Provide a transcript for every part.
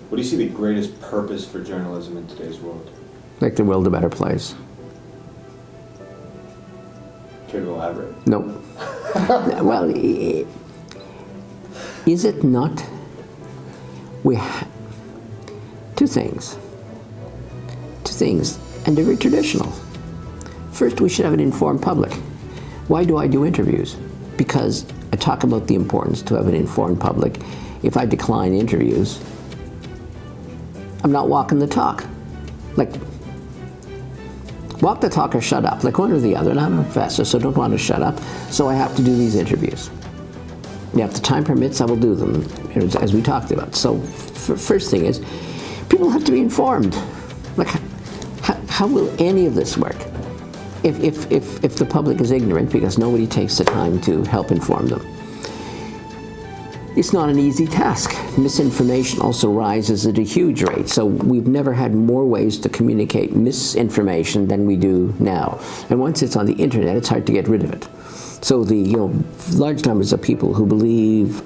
What do you see the greatest purpose for journalism in today's world? Make the world a better place. Care to elaborate? No. Well, is it not? Two things. And they're very traditional. First, we should have an informed public. Why do I do interviews? Because I talk about the importance to have an informed public. If I decline interviews, I'm not walking the talk. Like, walk the talk or shut up, like one or the other. And I'm a professor, so don't want to shut up. So I have to do these interviews. Yeah, if the time permits, I will do them, as we talked about. So, first thing is, people have to be informed. Like, how will any of this work if the public is ignorant because nobody takes the time to help inform them? It's not an easy task. Misinformation also rises at a huge rate. So we've never had more ways to communicate misinformation than we do now. And once it's on the internet, it's hard to get rid of it. So the large numbers of people who believe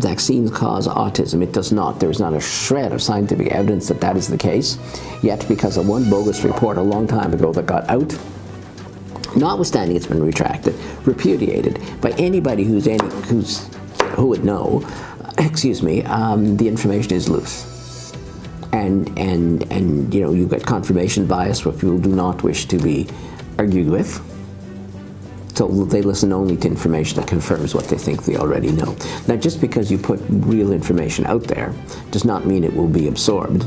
vaccines cause autism, it does not. There is not a shred of scientific evidence that that is the case. Yet, because of one bogus report a long time ago that got out, notwithstanding it's been retracted, repudiated by anybody who would know, the information is loose. And you get confirmation bias where people do not wish to be argued with. So they listen only to information that confirms what they think they already know. Now, just because you put real information out there does not mean it will be absorbed,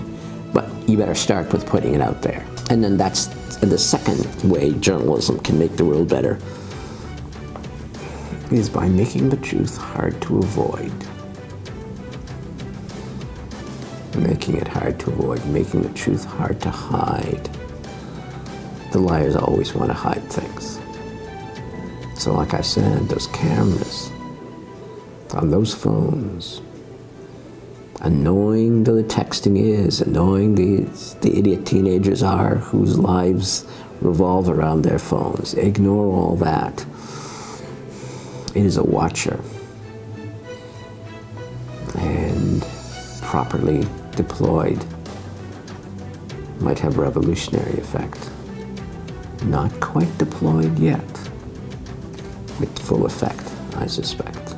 but you better start with putting it out there. And then that's the second way journalism can make the world better, is by making the truth hard to avoid. Making it hard to avoid, making the truth hard to hide. The liars always want to hide things. So like I said, those cameras on those phones, and knowing that the texting is, and knowing the idiot teenagers are whose lives revolve around their phones, ignore all that. It is a watcher, and properly deployed might have revolutionary effect. Not quite deployed yet, with full effect, I suspect.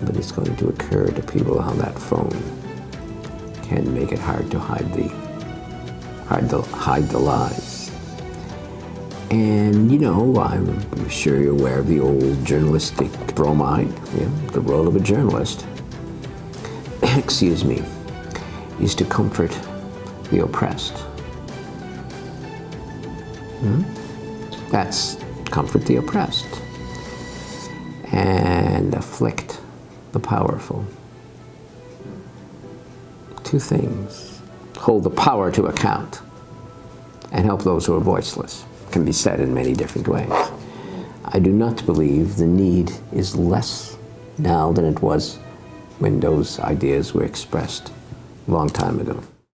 But it's going to occur to people how that phone can make it hard to hide the lies. And I'm sure you're aware of the old journalistic bromide, the role of a journalist, is to comfort the oppressed. That's comfort the oppressed and afflict the powerful. Two things. Hold the power to account and help those who are voiceless. Can be said in many different ways. I do not believe the need is less now than it was when those ideas were expressed a long time ago.